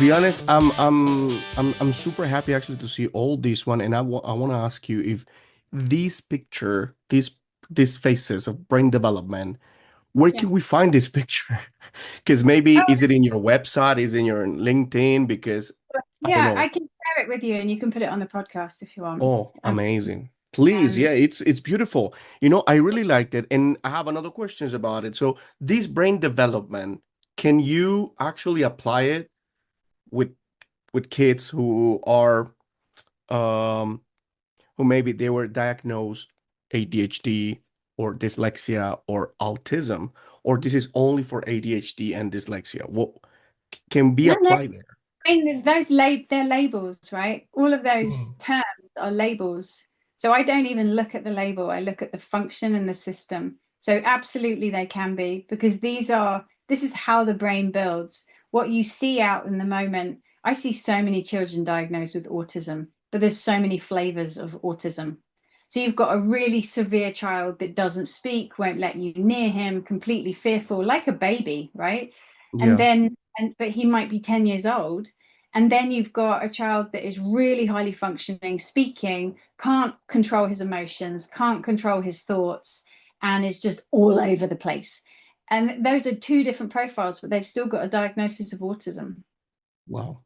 be honest, I'm super happy actually to see all this one, and I want to ask you if this picture, these faces of brain development, where Yeah. can we find this picture? Because maybe Oh, is it in your website, is it in your LinkedIn? Because I don't yeah, know. I can share it with you and you can put it on the podcast if you want. Oh, Um, amazing. Please, um, yeah, it's beautiful. I really liked it, and I have another questions about it. So this brain development, can you actually apply it with kids um who maybe they were diagnosed ADHD or dyslexia or autism, or this is only for ADHD and dyslexia? What can be no, no, applied there? I mean, they're labels, right? All of those Mm. terms are labels. So I don't even look at the label. I look at the function and the system. So absolutely they can be, because this is how the brain builds. What you see out in the moment, I see so many children diagnosed with autism, but there's so many flavors of autism. So you've got a really severe child that doesn't speak, won't let you near him, completely fearful, like a baby, right? And Yeah. then, but he might be 10 years old. And then you've got a child that is really highly functioning, speaking, can't control his emotions, can't control his thoughts, and is just all over the place. And those are two different profiles, but they've still got a diagnosis of autism. Wow.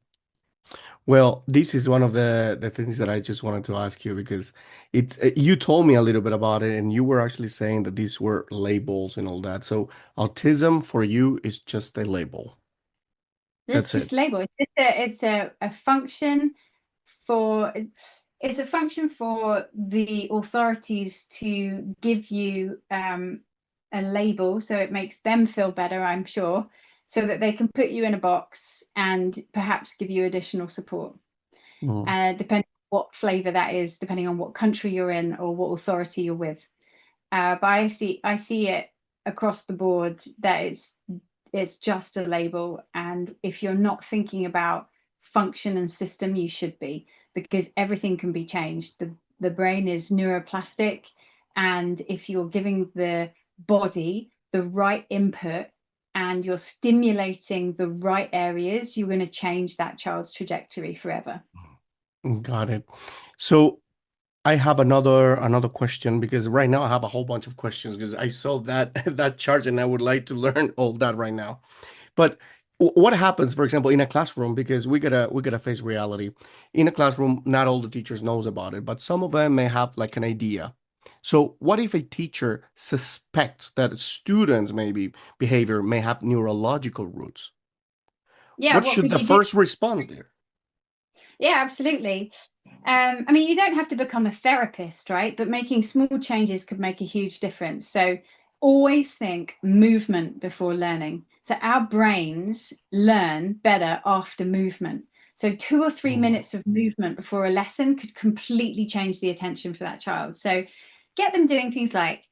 Well, this is one of the things that I just wanted to ask you because you told me a little bit about it and you were actually saying that these were labels and all that. So autism for you is just a label. It's That's it. just label. It's a function for it's a function for the authorities to give you a label so it makes them feel better, I'm sure, so that they can put you in a box and perhaps give you additional support, Mm. depending on what flavor that is, depending on what country you're in or what authority you're with. But I see it across the board that it's just a label, and if you're not thinking about function and system, you should be, because everything can be changed. The brain is neuroplastic, and if you're giving the body the right input and you're stimulating the right areas, you're going to change that child's trajectory forever. Got it. So I have another question because right now I have a whole bunch of questions because I saw that that chart and I would like to learn all that right now. But what happens, for example, in a classroom? Because we gotta face reality. In a classroom, not all the teachers knows about it, but some of them may have like an idea. So what if a teacher suspects that students maybe behavior may have neurological roots? Yeah, What what should could the you do? first response there? Yeah, absolutely. I mean, you don't have to become a therapist, right? But making small changes could make a huge difference. So always think movement before learning. So our brains learn better after movement. So 2 or 3 minutes of movement before a lesson could completely change the attention for that child. So get them doing things like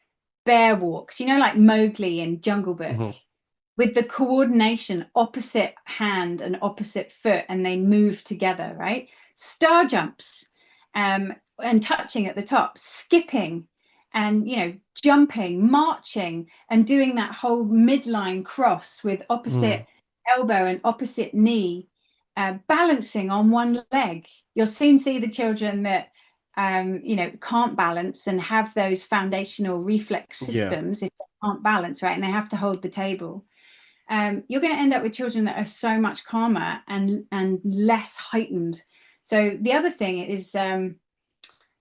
bear walks, like Mowgli in Jungle Book, Mm-hmm. with the coordination, opposite hand and opposite foot, and they move together, right? Star jumps, and touching at the top, skipping, and jumping, marching, and doing that whole midline cross with opposite elbow and opposite knee, balancing on one leg. You'll soon see the children that can't balance and have those foundational reflex Yeah. systems if they can't balance, right? And they have to hold the table. You're going to end up with children that are so much calmer and less heightened. So the other thing is,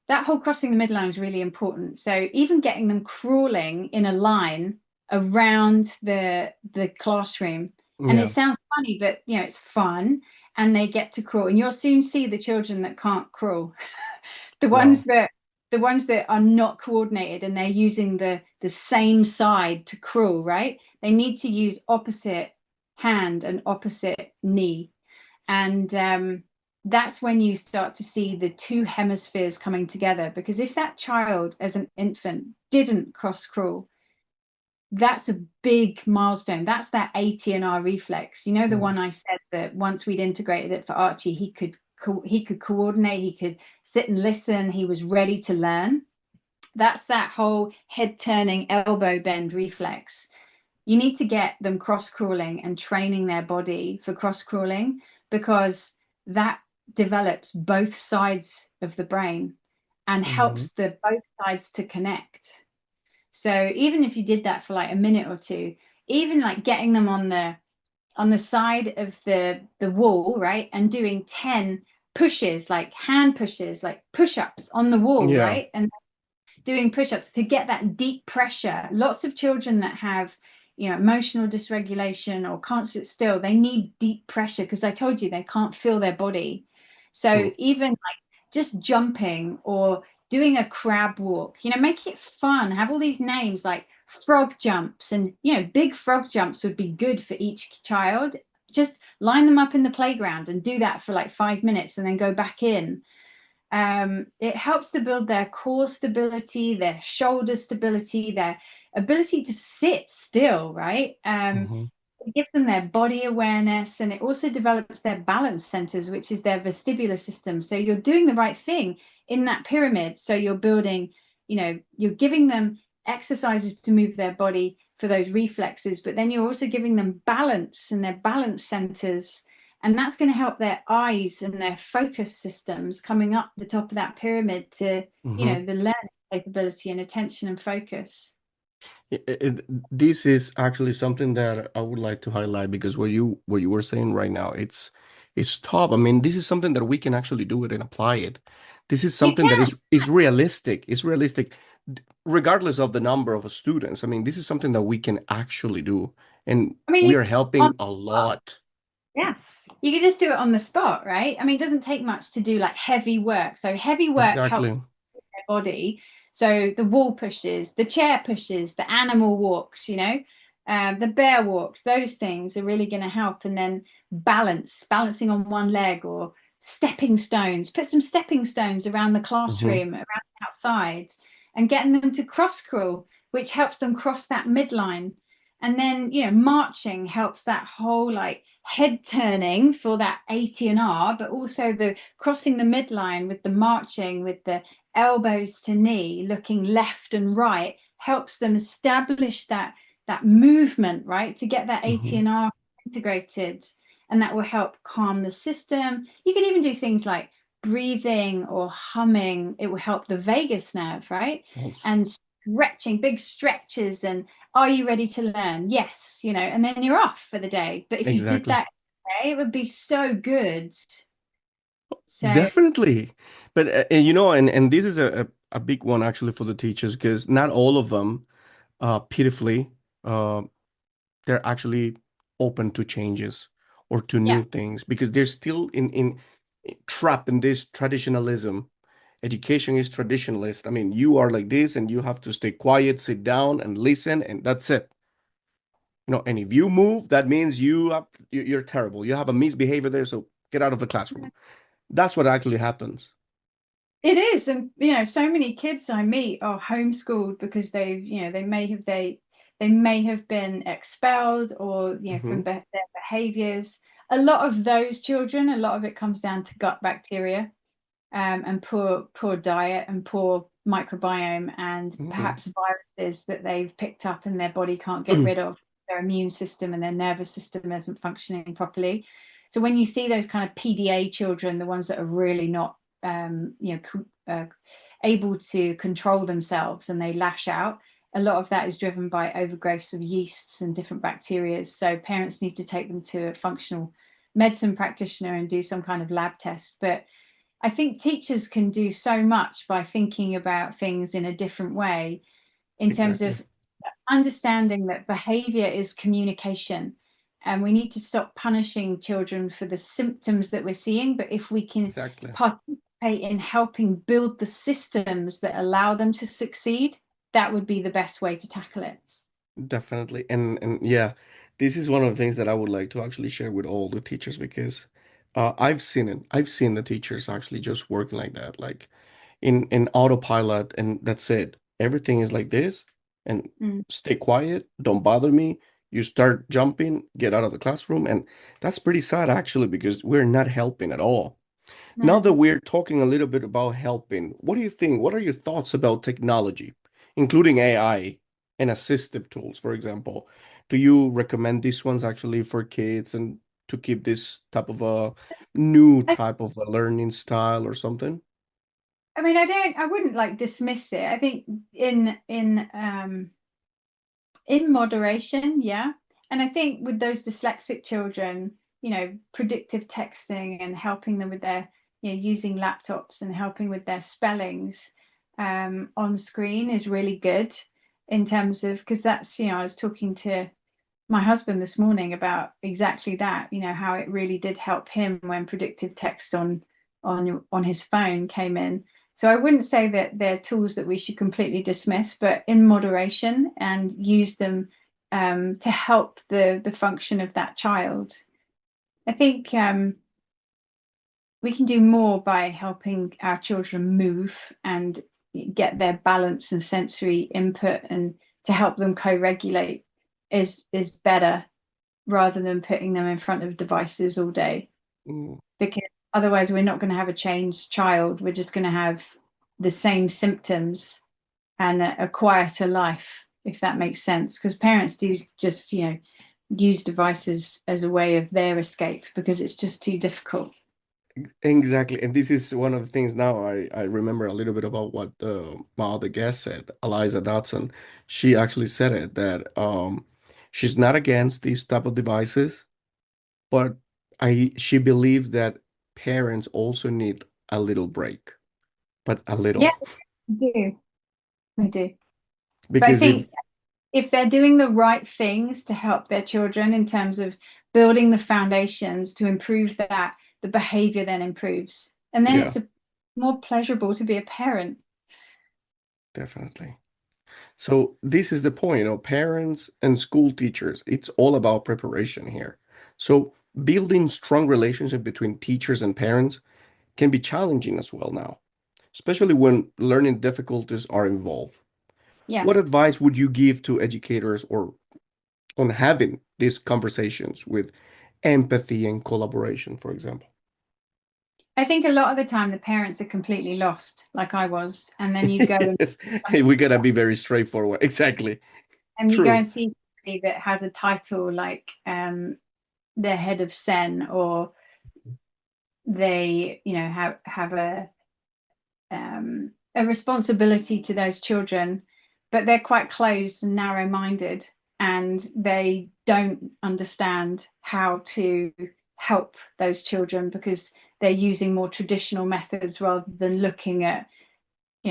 that whole crossing the midline is really important. So even getting them crawling in a line around the classroom, and it Yeah. sounds funny, but it's fun, and they get to crawl. And you'll soon see the children that can't crawl, the ones Wow. that the ones that are not coordinated and they're using the same side to crawl, right? They need to use opposite hand and opposite knee. And that's when you start to see the two hemispheres coming together. Because if that child, as an infant, didn't cross crawl, that's a big milestone. That's that ATNR reflex. The Mm. one I said that once we'd integrated it for Archie, he could coordinate, he could sit and listen, he was ready to learn. That's that whole head turning elbow bend reflex. You need to get them cross crawling and training their body for cross crawling because that develops both sides of the brain and Hmm. helps the both sides to connect. So even if you did that for like a minute or two, even like getting them on the side of the wall, right, and doing 10 pushes, like hand pushes, like push-ups on the wall, Yeah. right, and doing push-ups to get that deep pressure. Lots of children that have, emotional dysregulation or can't sit still, they need deep pressure because I told you they can't feel their body. So True. even like just jumping or doing a crab walk, make it fun. Have all these names like frog jumps, and big frog jumps would be good for each child. Just line them up in the playground and do that for like 5 minutes and then go back in. It helps to build their core stability, their shoulder stability, their ability to sit still, right? Hmm. It gives them their body awareness, and it also develops their balance centers, which is their vestibular system. So you're doing the right thing in that pyramid. So you're building, you're giving them exercises to move their body for those reflexes, but then you're also giving them balance and their balance centers. And that's going to help their eyes and their focus systems coming up the top of that pyramid to, Hmm. the learning capability and attention and focus. This is actually something that I would like to highlight because what you were saying right now, it's top. I mean, this is something that we can actually do it and apply it. This is You something that can. is realistic. It's realistic, regardless of the number of students. I mean, this is something that we can actually do, and I mean, we are on helping a lot. Yeah. You could just do it on the spot, right? I mean, it doesn't take much to do like heavy work. So heavy work helps Exactly. their body. So the wall pushes, the chair pushes, the animal walks, the bear walks, those things are really going to help. And then balancing on one leg or stepping stones, put some stepping stones around the Hmm. classroom, around the outside, and getting them to cross crawl, which helps them cross that midline. And then, marching helps that whole like head turning for that AT&R, but also the crossing the midline with the marching with the elbows to knee, looking left and right, helps them establish that movement, right, to get that Hmm. AT&R integrated. And that will help calm the system. You can even do things like breathing or humming. It will help the vagus nerve, right? Also, And stretching, big stretches, and are you ready to learn? Yes, and then you're off for the day. But if you did exactly. that, it would be so good. So, Definitely. But and this is a big one actually for the teachers because not all of them pitifully uh they're actually open to changes or to yeah, new things because they're still in trapped in this traditionalism. Education is traditionalist. I mean, you are like this and you have to stay quiet, sit down and listen, and that's it. And if you move, that means you're terrible. You have a misbehavior there, so get out of the classroom. That's what actually happens. it is. And, so many kids I meet are homeschooled because they may have been expelled or, from Hmm. their behaviors. A lot of those children, a lot of it comes down to gut bacteria. And poor diet and poor microbiome and Hmm. perhaps viruses that they've picked up and their body can't get rid of. Their immune system and their nervous system isn't functioning properly. So when you see those kind of PDA children, the ones that are really not, able to control themselves and they lash out, a lot of that is driven by overgrowth of yeasts and different bacteria. So parents need to take them to a functional medicine practitioner and do some kind of lab test. But I think teachers can do so much by thinking about things in a different way in terms Exactly. of understanding that behavior is communication. And we need to stop punishing children for the symptoms that we're seeing. But if we can Exactly. participate in helping build the systems that allow them to succeed, that would be the best way to tackle it. Definitely. And yeah, this is one of the things that I would like to actually share with all the teachers because I've seen it. I've seen the teachers actually just working like that, like in autopilot, and that's it. Everything is like this, and Mm, stay quiet, don't bother me. You start jumping, get out of the classroom, and that's pretty sad actually because we're not helping at all. Now that no. we're talking a little bit about helping, what do you think? What are your thoughts about technology, including AI and assistive tools, for example? Do you recommend these ones actually for kids? And to keep this type of a new I, type of a learning style or something? I mean, I wouldn't like dismiss it. I think in moderation, yeah. And I think with those dyslexic children, predictive texting and helping them with their, using laptops and helping with their spellings on screen is really good in terms of, because that's, I was talking to my husband this morning about exactly that, how it really did help him when predictive text on his phone came in. So I wouldn't say that they're tools that we should completely dismiss, but in moderation and use them to help the function of that child. I think we can do more by helping our children move and get their balance and sensory input, and to help them co-regulate is better rather than putting them in front of devices all day, Mm, because otherwise we're not going to have a changed child. We're just going to have the same symptoms and a quieter life, if that makes sense, because parents do just use devices as a way of their escape because it's just too difficult. exactly. And this is one of the things now I remember a little bit about what my other guest said, Eliza Dotson. She actually said it that she's not against these type of devices, but I she believes that parents also need a little break, but a Yeah, little. I do. I do. But I Because if think if they're doing the right things to help their children in terms of building the foundations to improve that, the behavior then improves. And then yeah, it's more pleasurable to be a parent. definitely. So this is the point, parents and school teachers, it's all about preparation here. So building strong relationship between teachers and parents can be challenging as well now, especially when learning difficulties are involved. Yeah. What advice would you give to educators or on having these conversations with empathy and collaboration, for example? I think a lot of the time the parents are completely lost, like I was, and then Yes, we gotta be very straightforward. Exactly. you go True. and see somebody that has a title like the head of Sen, or they, have a responsibility to those children, but they're quite closed and narrow-minded, and they don't understand how to help those children because they're using more traditional methods rather than looking at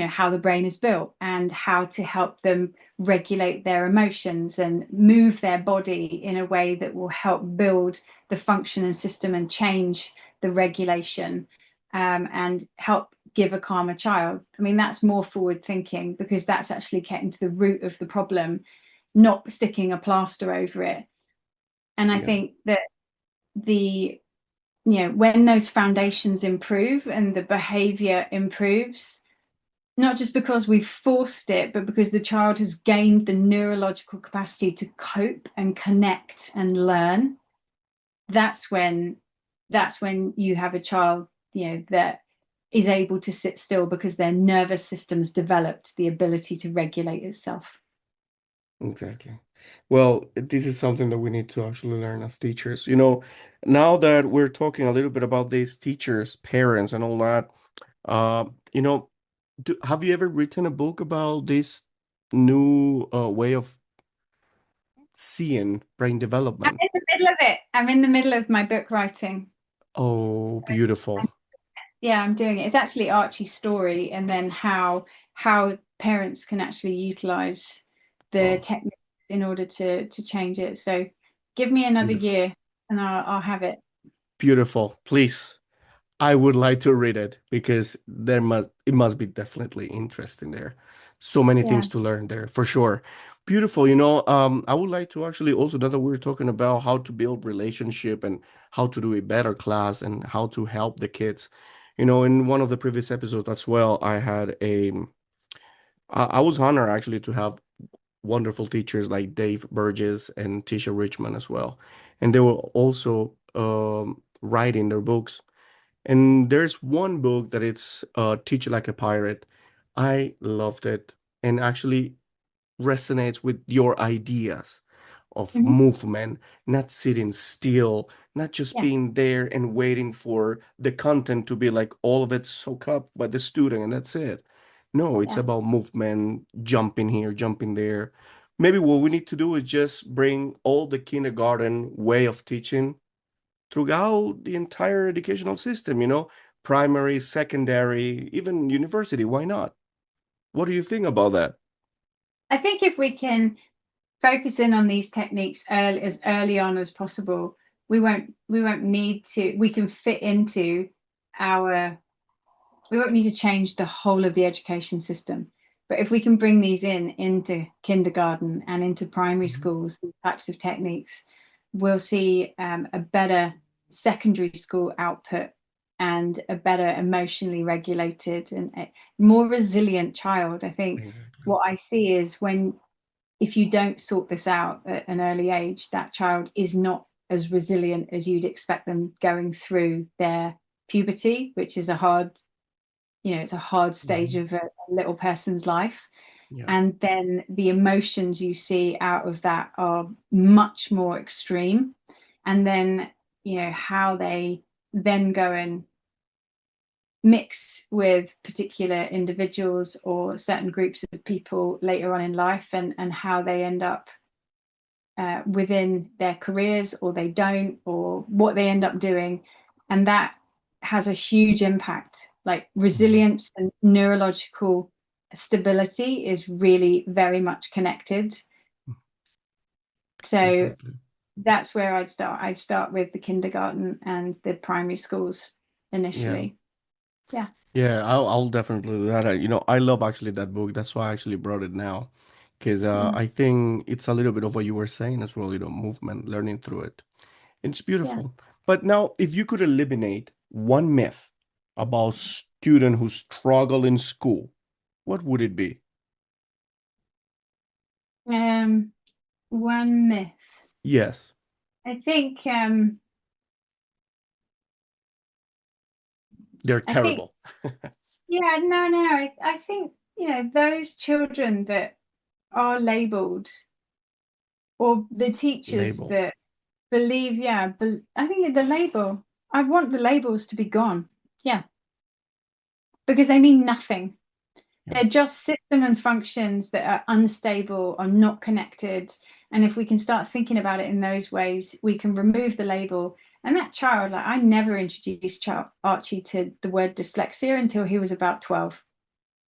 how the brain is built and how to help them regulate their emotions and move their body in a way that will help build the function and system and change the regulation, and help give a calmer child. I mean, that's more forward thinking because that's actually getting to the root of the problem, not sticking a plaster over it. And I Yeah. think that the when those foundations improve and the behavior improves, not just because we've forced it, but because the child has gained the neurological capacity to cope and connect and learn. That's when you have a child, that is able to sit still because their nervous system's developed the ability to regulate itself. Exactly. Well, this is something that we need to actually learn as teachers. Now that we're talking a little bit about these teachers, parents, and all that, uh, you know, have you ever written a book about this new way of seeing brain I'm development? in the middle of it. I'm in the middle of my book writing. Oh, I'm, beautiful. yeah, I'm doing it. It's actually Archie's story, and then how parents can actually utilize the Oh, techniques in order to change it. So give me another beautiful. year and I'll have it. Beautiful. Please. I would like to read it because it must be definitely interesting there. So many Yeah. things to learn there for sure. Beautiful. I would like to actually also now that we're talking about how to build relationship and how to do a better class and how to help the kids. In one of the previous episodes as well, I was honored actually to have wonderful teachers like Dave Burgess and Tisha Richmond as well. And they were also writing their books. And there's one book that it's Teach Like a Pirate. I loved it and actually resonates with your ideas of Mhm. movement, not sitting still, not just Yeah, being there and waiting for the content to be like all of it soaked up by the student and that's it. No, it's yeah. about movement, jumping here, jumping there. Maybe what we need to do is just bring all the kindergarten way of teaching throughout the entire educational system, primary, secondary, even university. Why not? What do you think about that? I think if we can focus in on these techniques as early on as possible, we won't need to, we can fit into our, we won't need to change the whole of the education system. But if we can bring these into kindergarten and into primary Mhm. schools, these types of techniques, we'll see a better secondary school output and a better emotionally regulated and a more resilient child. I think Exactly. what I see is when, if you don't sort this out at an early age, that child is not as resilient as you'd expect them going through their puberty, which is a hard, it's a hard stage Mhm. of a little person's life. Yeah, And then the emotions you see out of that are much more extreme. And then, how they then go and mix with particular individuals or certain groups of people later on in life, and how they end up within their careers, or they don't, or what they end up doing. And that has a huge impact. Like Mhm. resilience and neurological stability is really very much connected. So Definitely. that's where I'd start. I'd start with the kindergarten and the primary schools Yeah. initially. Yeah. Yeah, I'll definitely do that. I love actually that book. That's why I actually brought it now. Because Mm, I think it's a little bit of what you were saying as well, movement, learning through it. It's yeah. beautiful. But now, if you could eliminate one myth about student who struggle in school, what would it be? Um, one myth. Yes, I think they're I think terrible. yeah, no. I think, those children that are labeled, or the teachers Labeled. that believe, yeah, I think the label, I want the labels to be gone. Yeah, because they mean nothing. Yeah. They're just system and functions that are unstable or not connected. And if we can start thinking about it in those ways, we can remove the label. And that child, like, I never introduced Archie to the word dyslexia until he was about 12.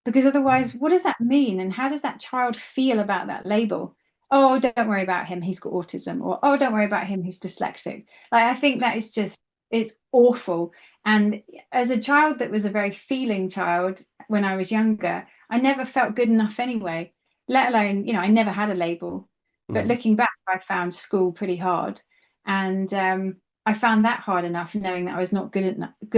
Because Mm. otherwise, what does that mean? And how does that child feel about that label? Oh, don't worry about him, he's got autism. Or, oh, don't worry about him, he's dyslexic. Like, I think that is just, it's awful. And as a child that was a very feeling child when I was younger, I never felt good enough anyway, let alone, I never had a label. But Mhm. looking back, I found school pretty hard. And I found that hard enough, knowing that I was not good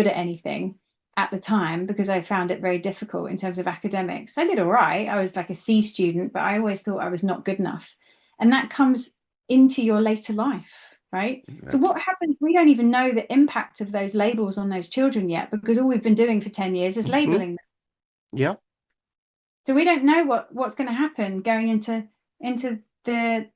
at anything at the time, because I found it very difficult in terms of academics. I did all right. I was like a C student, but I always thought I was not good enough. And that comes into your later life, right? So Exactly. what happens? We don't even know the impact of those labels on those children yet, because all we've been doing for 10 years is Hmm. labeling them. Yeah. So we don't know what's going to happen going into the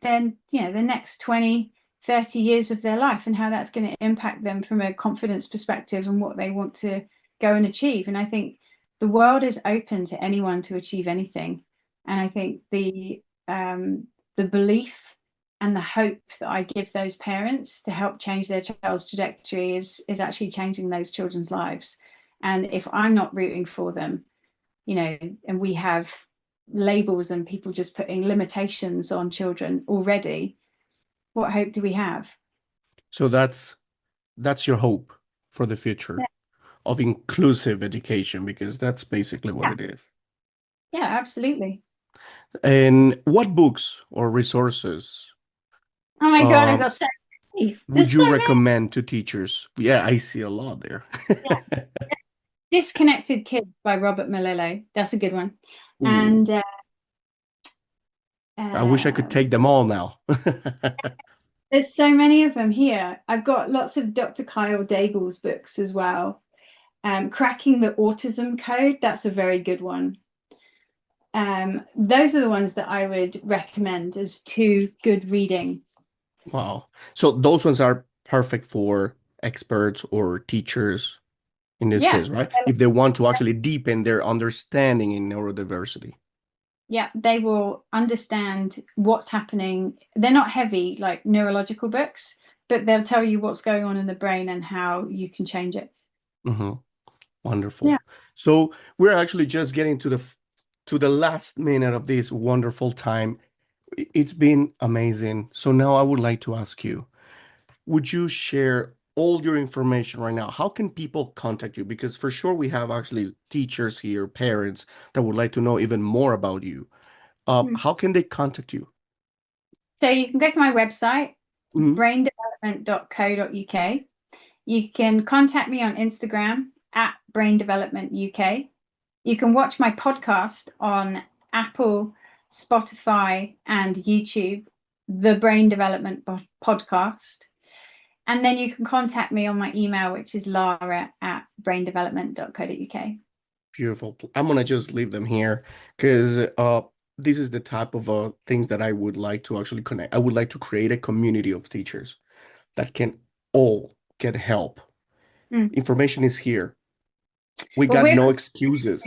next 20, 30 years of their life, and how that's going to impact them from a confidence perspective and what they want to go and achieve. And I think the world is open to anyone to achieve anything. And I think the belief and the hope that I give those parents to help change their child's trajectory is actually changing those children's lives. And if I'm not rooting for them, and we have labels and people just putting limitations on children already, what hope do we have? So that's your hope for the Yeah, future of inclusive education because that's basically what yeah, it is. yeah, absolutely. And what books or resources Oh my God, I've um, got so many. would There's so you many. recommend to teachers? Yeah, I see a lot there. Yeah. Disconnected Kids by Robert Melillo. That's a good one. Ooh, And I wish I could um, take them all now. there's so many of them here. I've got lots of Dr. Kyle Daigle's books as well. Cracking the Autism Code, that's a very good one. Those are the ones that I would recommend as two good reading. Wow. So those ones are perfect for experts or teachers in this Yeah, case, right? If they want to actually deepen their understanding in neurodiversity. yeah, they will understand what's happening. They're not heavy like neurological books, but they'll tell you what's going on in the brain and how you can change it. Hmm. Yeah. Wonderful. So we're actually just getting to the last minute of this wonderful time. It's been amazing. So now I would like to ask you, would you share all your information right now? How can people contact you? Because for sure we have actually teachers here, parents that would like to know even more about you. Mm. How can they contact you? So you can go to my website, Mhm. braindevelopment.co.uk. You can contact me on Instagram at Brain Development UK. You can watch my podcast on Apple, Spotify, and YouTube, the Brain Development Podcast. And then you can contact me on my email, which is lara at braindevelopment.co.uk. Beautiful. I'm gonna just leave them here because this is the type of things that I would like to actually connect. I would like to create a community of teachers that can all get help. Mm. Information is here. We Well, got no excuses.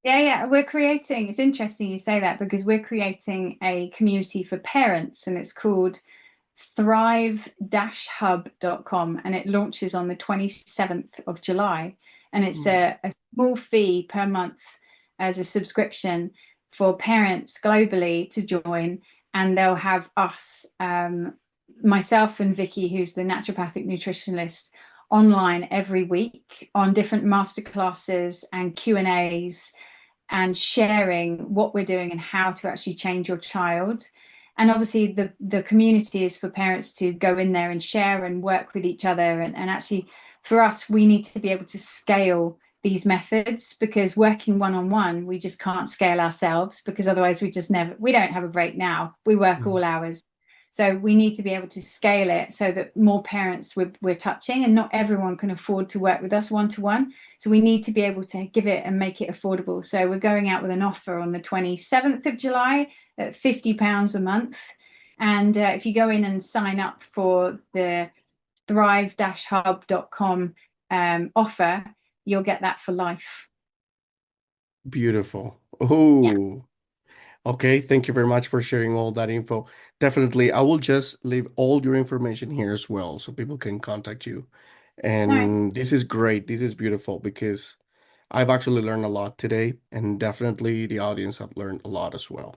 yeah, we're creating, it's interesting you say that because we're creating a community for parents and it's called thrive-hub.com and it launches on the 27th of July. And it's Mm. a small fee per month as a subscription for parents globally to join. And they'll have us, myself and Vicky, who's the naturopathic nutritionist, online every week on different masterclasses and Q&As and sharing what we're doing and how to actually change your child. And obviously the community is for parents to go in there and share and work with each other. And actually for us, we need to be able to scale these methods because working one-on-one, we just can't scale ourselves because otherwise we don't have a break now. We work Mm. all hours. So we need to be able to scale it so that more parents we're touching and not everyone can afford to work with us one-to-one. So we need to be able to give it and make it affordable. So we're going out with an offer on the 27th of July at £50 a month. And if you go in and sign up for the thrive-hub.com offer, you'll get that for life. Beautiful. Yeah. Oh, okay. Thank you very much for sharing all that info. Definitely, I will just leave all your information here as well so people can contact you. All right. And this is great. This is beautiful because I've actually learned a lot today, and definitely the audience have learned a lot as well.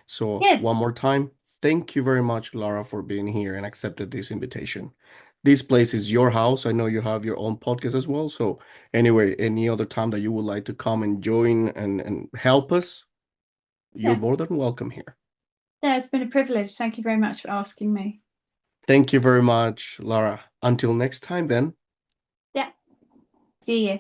So, Good. one more time, thank you very much, Lara, for being here and accepted this invitation. This place is your house. I know you have your own podcast as well. So, anyway, any other time that you would like to come and join and help us, you're Yeah. more than welcome here. Yeah, it's been a privilege. Thank you very much for asking me. Thank you very much, Lara. Until next time, then. Yeah. See you.